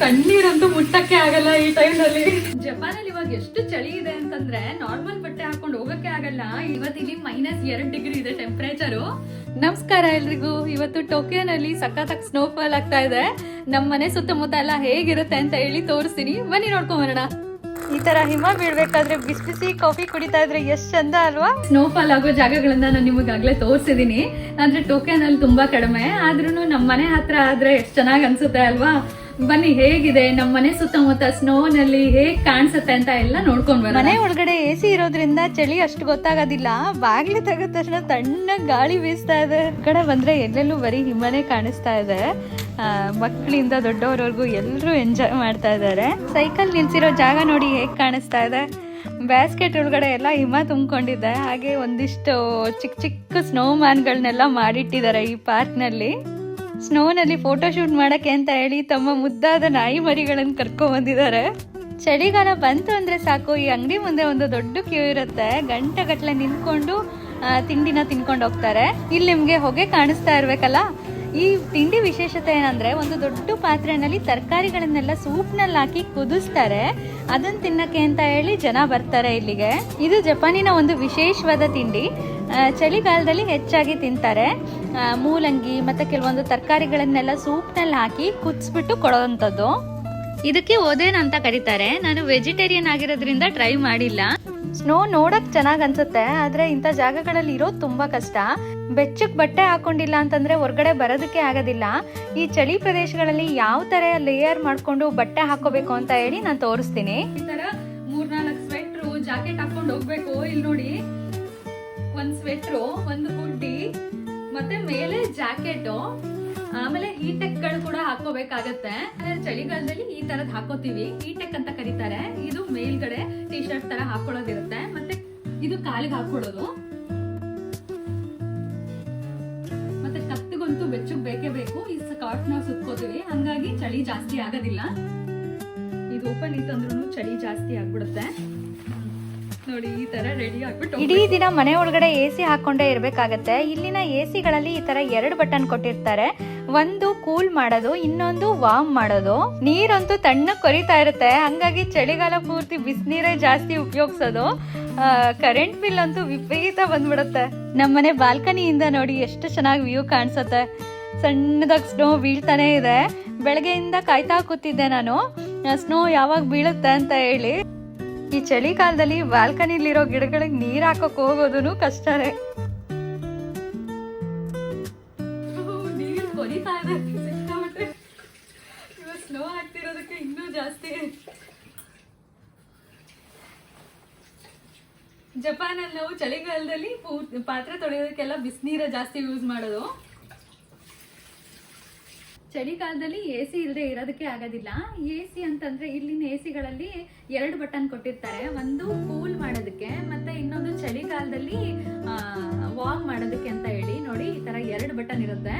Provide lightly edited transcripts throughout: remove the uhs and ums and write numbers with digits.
ಕಣ್ಣೀರಂತೂ ಮುಟ್ಟಕ್ಕೆ ಆಗಲ್ಲ ಈ ಟೈಮ್ನಲ್ಲಿ. ಜಪಾನಲ್ಲಿ ಇವಾಗ ಎಷ್ಟು ಚಳಿ ಇದೆ ಅಂತಂದ್ರೆ ನಾರ್ಮಲ್ ಬಟ್ಟೆ ಹಾಕೊಂಡು ಹೋಗಕ್ಕೆ ಆಗಲ್ಲ. ಇವತ್ತಿಲ್ಲಿ -2 ಡಿಗ್ರಿ ಇದೆ ಟೆಂಪರೇಚರು. ನಮಸ್ಕಾರ ಎಲ್ರಿಗೂ. ಇವತ್ತು ಟೋಕಿಯೋನಲ್ಲಿ ಸಖತ್ತಾಗಿ ಸ್ನೋಫಾಲ್ ಆಗ್ತಾ ಇದೆ. ನಮ್ಮ ಮನೆ ಸುತ್ತಮುತ್ತ ಎಲ್ಲ ಹೇಗಿರುತ್ತೆ ಅಂತ ಹೇಳಿ ತೋರಿಸ್ತೀನಿ, ಬನ್ನಿ ನೋಡ್ಕೊಂಡ್ ಬರೋಣ. ಈ ತರ ಹಿಮ ಬೀಳ್ಬೇಕಾದ್ರೆ ಬಿಸಿ ಬಿಸಿ ಕಾಫಿ ಕುಡಿತಾ ಇದ್ರೆ ಎಷ್ಟ್ ಚಂದ ಅಲ್ವಾ. ಸ್ನೋಫಾಲ್ ಆಗೋ ಜಾಗಗಳನ್ನ ನಾನು ನಿಮಗಾಗ್ಲೇ ತೋರಿಸಿದೀನಿ. ಆದ್ರೆ ಟೋಕಿಯೋನಲ್ಲಿ ತುಂಬಾ ಕಡಿಮೆ, ಆದ್ರೂ ನಮ್ಮ ಮನೆ ಹತ್ರ ಆದ್ರೆ ಎಷ್ಟ್ ಚೆನ್ನಾಗಿ ಅನ್ಸುತ್ತೆ ಅಲ್ವಾ. ಬನ್ನಿ ಹೇಗಿದೆ ನಮ್ಮ ಮನೆ ಸುತ್ತಮುತ್ತ ಸ್ನೋನಲ್ಲಿ ಹೇಗ್ ಕಾಣಿಸುತ್ತೆ ಅಂತ ಎಲ್ಲ ನೋಡ್ಕೊಂಡ್ ಬರೋಣ. ಮನೆ ಒಳಗಡೆ AC ಇರೋದ್ರಿಂದ ಚಳಿ ಅಷ್ಟು ಗೊತ್ತಾಗೋದಿಲ್ಲ. ಬಾಗ್ಲಿ ತೆಗೆದ ತಕ್ಷಣ ತಣ್ಣಗ್ ಗಾಳಿ ಬೀಸ್ತಾ ಇದೆ. ಕಡೆ ಬಂದ್ರೆ ಎಲ್ಲೆಲ್ಲೂ ಬರೀ ಹಿಮನೇ ಕಾಣಿಸ್ತಾ ಇದೆ. ಮಕ್ಕಳಿಂದ ದೊಡ್ಡವರವರೆಗೂ ಎಲ್ಲರೂ ಎಂಜಾಯ್ ಮಾಡ್ತಾ ಇದ್ದಾರೆ. ಸೈಕಲ್ ನಿಲ್ಸಿರೋ ಜಾಗ ನೋಡಿ ಹೇಗ್ ಕಾಣಿಸ್ತಾ ಇದೆ. ಬ್ಯಾಸ್ಕೆಟ್ ಒಳಗಡೆ ಎಲ್ಲ ಹಿಮ ತುಂಬಿಕೊಂಡಿದೆ. ಹಾಗೆ ಒಂದಿಷ್ಟು ಚಿಕ್ಕ ಚಿಕ್ಕ ಸ್ನೋ ಮ್ಯಾನ್ಗಳನ್ನೆಲ್ಲ ಮಾಡಿಟ್ಟಿದ್ದಾರೆ ಈ ಪಾರ್ಕ್ ನಲ್ಲಿ. ಸ್ನೋನಲ್ಲಿ ಫೋಟೋ ಶೂಟ್ ಮಾಡಕ್ಕೆ ಅಂತ ಹೇಳಿ ತಮ್ಮ ಮುದ್ದಾದ ನಾಯಿ ಮರಿಗಳನ್ನು ಕರ್ಕೊಂಡ್ ಬಂದಿದ್ದಾರೆ. ಚಳಿಗಾಲ ಬಂತು ಅಂದ್ರೆ ಸಾಕು, ಈ ಅಂಗಡಿ ಮುಂದೆ ಒಂದು ದೊಡ್ಡ ಕ್ಯೂ ಇರುತ್ತೆ. ಗಂಟೆಗಟ್ಟಲೆ ನಿಂತ್ಕೊಂಡು ತಿಂಡಿನ ತಿನ್ಕೊಂಡು ಹೋಗ್ತಾರೆ. ಇಲ್ಲಿ ನಿಮ್ಗೆ ಹೊಗೆ ಕಾಣಿಸ್ತಾ ಇರ್ಬೇಕಲ್ಲ. ಈ ತಿಂಡಿ ವಿಶೇಷತೆ ಏನಂದ್ರೆ, ಒಂದು ದೊಡ್ಡ ಪಾತ್ರೆನಲ್ಲಿ ತರಕಾರಿಗಳನ್ನೆಲ್ಲ ಸೂಪ್ನಲ್ಲಿ ಹಾಕಿ ಕುದಿಸ್ತಾರೆ. ಅದನ್ನ ತಿನ್ನಕ್ಕೆ ಅಂತ ಹೇಳಿ ಜನ ಬರ್ತಾರೆ ಇಲ್ಲಿಗೆ. ಇದು ಜಪಾನಿನ ಒಂದು ವಿಶೇಷವಾದ ತಿಂಡಿ. ಚಳಿಗಾಲದಲ್ಲಿ ಹೆಚ್ಚಾಗಿ ತಿಂತಾರೆ. ಮೂಲಂಗಿ ಮತ್ತೆ ಕೆಲವೊಂದು ತರಕಾರಿಗಳನ್ನೆಲ್ಲ ಸೂಪ್ನಲ್ಲಿ ಹಾಕಿ ಕುದಿಸ್ಬಿಟ್ಟು ಕೊಡೋವಂಥದ್ದು. ಇದಕ್ಕೆ ಓದೇನ್ ಅಂತ ಕರೀತಾರೆ. ನಾನು ವೆಜಿಟೇರಿಯನ್ ಆಗಿರೋದ್ರಿಂದ ಟ್ರೈ ಮಾಡಿಲ್ಲ. ಸ್ನೋ ನೋಡಕ್ ಚೆನ್ನಾಗ್ ಅನ್ಸುತ್ತೆ, ಆದ್ರೆ ಇಂಥ ಜಾಗಗಳಲ್ಲಿ ಇರೋದು ತುಂಬಾ ಕಷ್ಟ. ಬೆಚ್ಚಕ್ ಬಟ್ಟೆ ಹಾಕೊಂಡಿಲ್ಲ ಅಂತಂದ್ರೆ ಹೊರಗಡೆ ಬರೋದಕ್ಕೆ ಆಗೋದಿಲ್ಲ. ಈ ಚಳಿ ಪ್ರದೇಶಗಳಲ್ಲಿ ಯಾವ ತರ ಲೇಯರ್ ಮಾಡ್ಕೊಂಡು ಬಟ್ಟೆ ಹಾಕೋಬೇಕು ಅಂತ ಹೇಳಿ ನಾನು ತೋರಿಸ್ತೀನಿ. ಈ ತರ 3-4 ಸ್ವೆಟ್ರು ಜಾಕೆಟ್ ಹಾಕೊಂಡು ಹೋಗ್ಬೇಕು. ಇಲ್ಲಿ ನೋಡಿ, ಒಂದ್ ಸ್ವೆಟ್ರು, ಒಂದು ಹುಡ್ಡಿ, ಮತ್ತೆ ಮೇಲೆ ಜಾಕೆಟ್, ಆಮೇಲೆ ಹೀಟೆಕ್ ಗಳು ಕೂಡ ಹಾಕೋಬೇಕಾಗತ್ತೆ. ಚಳಿಗಾಲದಲ್ಲಿ ಈ ತರದ್ ಹಾಕೋತೀವಿ, ಹೀಟೆಕ್ ಅಂತ ಕರೀತಾರೆ. ಇದು ಮೇಲ್ಗಡೆ ಟಿ ಶರ್ಟ್ ತರ ಹಾಕೊಳ್ಳೋದಿರುತ್ತೆ, ಮತ್ತೆ ಇದು ಕಾಲಿಗೆ ಹಾಕೊಳ್ಳೋದು. ಮತ್ತೆ ಕತ್ತಿಗಂತೂ ಬೆಚ್ಚಗ್ ಬೇಕೇ ಬೇಕು. ಈ ಸ್ಕಾರ್ಟ್ ನಾವು ಸುತ್ಕೋತೀವಿ, ಹಂಗಾಗಿ ಚಳಿ ಜಾಸ್ತಿ ಆಗೋದಿಲ್ಲ. ಇದು ಓಪನ್ ಇತ್ತಂದ್ರೂ ಚಳಿ ಜಾಸ್ತಿ ಆಗ್ಬಿಡುತ್ತೆ. ನೋಡಿ, ಈ ತರ ರೆಡಿ ಆಗ್ಬಿಟ್ಟು ಇಡೀ ದಿನ ಮನೆ ಒಳಗಡೆ AC ಹಾಕೊಂಡೇ ಇರ್ಬೇಕಾಗತ್ತೆ. ಇಲ್ಲಿನ AC ಗಳಲ್ಲಿ ಈ ತರ 2 ಬಟನ್ ಕೊಟ್ಟಿರ್ತಾರೆ. ಒಂದು ಕೂಲ್ ಮಾಡೋದು, ಇನ್ನೊಂದು ವಾರ್ಮ್ ಮಾಡೋದು. ನೀರಂತೂ ತಣ್ಣಗ್ ಕೊರಿತಾ ಇರುತ್ತೆ, ಹಂಗಾಗಿ ಚಳಿಗಾಲ ಪೂರ್ತಿ ಬಿಸಿನೀರೇ ಜಾಸ್ತಿ ಉಪಯೋಗಿಸೋದು. ಕರೆಂಟ್ ಬಿಲ್ ಅಂತೂ ವಿಪರೀತ ಬಂದ್ಬಿಡುತ್ತೆ. ನಮ್ಮನೆ ಬಾಲ್ಕನಿಯಿಂದ ನೋಡಿ ಎಷ್ಟು ಚೆನ್ನಾಗಿ ವ್ಯೂ ಕಾಣಿಸುತ್ತೆ. ಸಣ್ಣದಾಗಿ ಸ್ನೋ ಬೀಳ್ತಾನೆ ಇದೆ. ಬೆಳಗ್ಗೆಯಿಂದ ಕಾಯ್ತಾ ಕೂತಿದ್ದೆ ನಾನು, ಸ್ನೋ ಯಾವಾಗ ಬೀಳುತ್ತೆ ಅಂತ ಹೇಳಿ. ಈ ಚಳಿಗಾಲದಲ್ಲಿ ಬಾಲ್ಕನಿಲಿರೋ ಗಿಡಗಳಿಗೆ ನೀರ್ ಹಾಕಕ್ ಹೋಗೋದು ಕಷ್ಟನೇ. ನೀರು ಕೊರಿತಾ ಇದೆ, ಸ್ನೋ ಆಗ್ತಿರೋದಕ್ಕೆ ಇನ್ನೂ ಜಾಸ್ತಿ. ಜಪಾನಲ್ಲಿ ನಾವು ಚಳಿಗಾಲದಲ್ಲಿ ಪಾತ್ರೆ ತೊಳೆಯೋದಕ್ಕೆಲ್ಲ ಬಿಸಿನೀರ ಜಾಸ್ತಿ ಯೂಸ್ ಮಾಡೋದು. ಚಳಿಗಾಲದಲ್ಲಿ AC ಇಲ್ಲದೆ ಇರೋದಕ್ಕೆ ಆಗೋದಿಲ್ಲ. AC ಅಂತಂದ್ರೆ ಇಲ್ಲಿನ AC ಗಳಲ್ಲಿ 2 ಬಟನ್ ಕೊಟ್ಟಿರ್ತಾರೆ. ಒಂದು ಕೂಲ್ ಮಾಡೋದಕ್ಕೆ, ಮತ್ತೆ ಇನ್ನೊಂದು ಚಳಿಗಾಲದಲ್ಲಿ ವಾರ್ಮ್ ಮಾಡೋದಕ್ಕೆ ಅಂತ ಹೇಳಿ. ನೋಡಿ, ಈ ತರ 2 ಬಟನ್ ಇರುತ್ತೆ.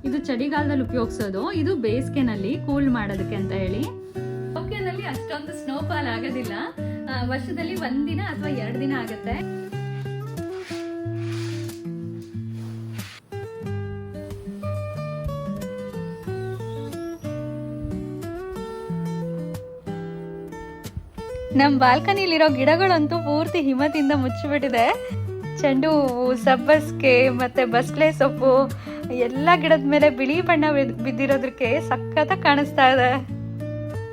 ಇದು ಚಳಿಗಾಲದಲ್ಲಿ ಉಪಯೋಗಿಸೋದು, ಇದು ಬೇಸಿಗೆನಲ್ಲಿ ಕೂಲ್ ಮಾಡೋದಕ್ಕೆ ಅಂತ ಹೇಳಿ. ಟೋಕಿಯೋನಲ್ಲಿ ಅಷ್ಟೊಂದು ಸ್ನೋಫಾಲ್ ಆಗೋದಿಲ್ಲ. ವರ್ಷದಲ್ಲಿ 1 ದಿನ ಅಥವಾ 2 ದಿನ ಆಗುತ್ತೆ. ನಮ್ಮ ಬಾಲ್ಕನಿಲಿರೋ ಗಿಡಗಳಂತೂ ಪೂರ್ತಿ ಹಿಮದಿಂದ ಮುಚ್ಚಿಬಿಟ್ಟಿದೆ. ಚೆಂಡು ಹೂವು, ಸಬ್ಬಸ್ಗೆ ಮತ್ತೆ ಬಸ್ಲೆ ಸೊಪ್ಪು ಎಲ್ಲ ಗಿಡದ ಮೇಲೆ ಬಿಳಿ ಬಣ್ಣ ಬಿದ್ದಿರೋದಕ್ಕೆ ಸಖತ್ತಾಗಿ ಕಾಣಿಸ್ತಾ ಇದೆ.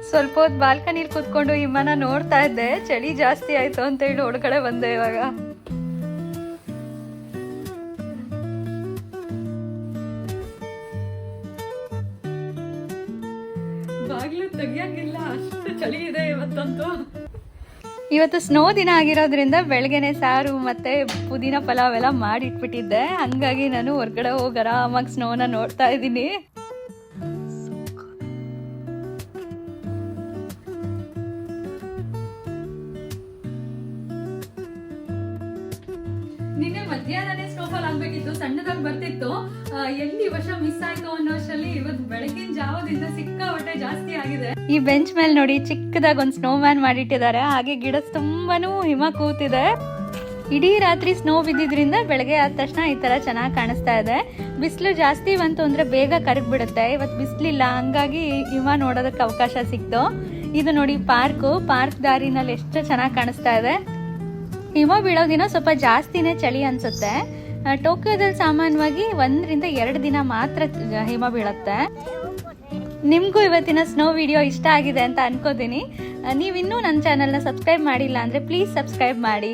ಸ್ವಲ್ಪ ಹೊತ್ತು ಬಾಲ್ಕನಿಲಿ ಕೂತ್ಕೊಂಡು ಹಿಮನ ನೋಡ್ತಾ ಇದ್ದೆ. ಚಳಿ ಜಾಸ್ತಿ ಆಯ್ತು ಅಂತ ಹೇಳಿ ಒಳಗಡೆ ಬಂದೆ ಇವಾಗ. ಬಾಗ್ಲು ತೆಗಿಯಂಗಿಲ್ಲ, ಅಷ್ಟು ಚಳಿ ಇದೆ ಇವತ್ತಂತೂ. ಇವತ್ತು ಸ್ನೋ ದಿನ ಆಗಿರೋದ್ರಿಂದ ಬೆಳಗ್ಗೆನೆ ಸಾರು ಮತ್ತೆ ಪುದೀನ ಪಲಾವ್ ಎಲ್ಲ ಮಾಡಿಟ್ಬಿಟ್ಟಿದ್ದೆ. ಹಂಗಾಗಿ ನಾನು ಹೊರಗಡೆ ಹೋಗಿ ಆರಾಮಾಗಿ ಸ್ನೋನ ನೋಡ್ತಾ ಇದ್ದೀನಿ. ನಿನ್ನೆ ಮಧ್ಯಾಹ್ನನೇ ಸ್ನೋಫಾಲ್ ಆಗ್ಬೇಕಿತ್ತು, ಸಣ್ಣದಾಗಿ ಬರ್ತಿತ್ತು. ಎಲ್ಲಿ ವರ್ಷ ಮಿಸ್ ಆಯ್ತು ಅನ್ನೋ ಅಷ್ಟರಲ್ಲಿ ಇವತ್ತು ಬೆಳಗಿನ ಜಾವದಿಂದ ಸಿಕ್ಕಾಪಟ್ಟೆ ಜಾಸ್ತಿ ಆಗಿದೆ. ಈ ಬೆಂಚ್ ಮೇಲೆ ನೋಡಿ ಚಿಕ್ಕದಾಗಿ ಒಂದು ಸ್ನೋ ಮ್ಯಾನ್ ಮಾಡಿಟ್ಟಿದ್ದಾರೆ. ಹಾಗೆ ಗಿಡ ತುಂಬಾನು ಹಿಮ ಕೂತಿದೆ. ಇಡೀ ರಾತ್ರಿ ಸ್ನೋ ಬಿದ್ದಿದ್ರಿಂದ ಬೆಳಗ್ಗೆ ಆದ ತಕ್ಷಣ ಈ ತರ ಚೆನ್ನಾಗಿ ಕಾಣಿಸ್ತಾ ಇದೆ. ಬಿಸಿಲು ಜಾಸ್ತಿ ಬಂತು ಅಂದ್ರೆ ಬೇಗ ಕರಗ್ಬಿಡುತ್ತೆ. ಇವತ್ತು ಬಿಸಿಲಿಲ್ಲ, ಹಂಗಾಗಿ ಹಿಮ ನೋಡೋದಕ್ಕೆ ಅವಕಾಶ ಸಿಕ್ತು. ಇದು ನೋಡಿ ಪಾರ್ಕ್ ದಾರಿನಲ್ಲಿ ಎಷ್ಟು ಚೆನ್ನಾಗಿ ಕಾಣಿಸ್ತಾ ಇದೆ. ಹಿಮ ಬೀಳೋ ದಿನ ಸ್ವಲ್ಪ ಜಾಸ್ತಿನೇ ಚಳಿ ಅನ್ಸುತ್ತೆ. ಟೋಕಿಯೋದಲ್ಲಿ ಸಾಮಾನ್ಯವಾಗಿ 1 ರಿಂದ 2 ದಿನ ಮಾತ್ರ ಹಿಮ ಬೀಳುತ್ತೆ. ನಿಮಗೂ ಇವತ್ತಿನ ಸ್ನೋ ವಿಡಿಯೋ ಇಷ್ಟ ಆಗಿದೆ ಅಂತ ಅನ್ಕೋತೀನಿ. ನೀವಿನ್ನೂ ನನ್ನ ಚಾನಲ್ನ ಸಬ್ಸ್ಕ್ರೈಬ್ ಮಾಡಿಲ್ಲ ಅಂದರೆ ಪ್ಲೀಸ್ ಸಬ್ಸ್ಕ್ರೈಬ್ ಮಾಡಿ.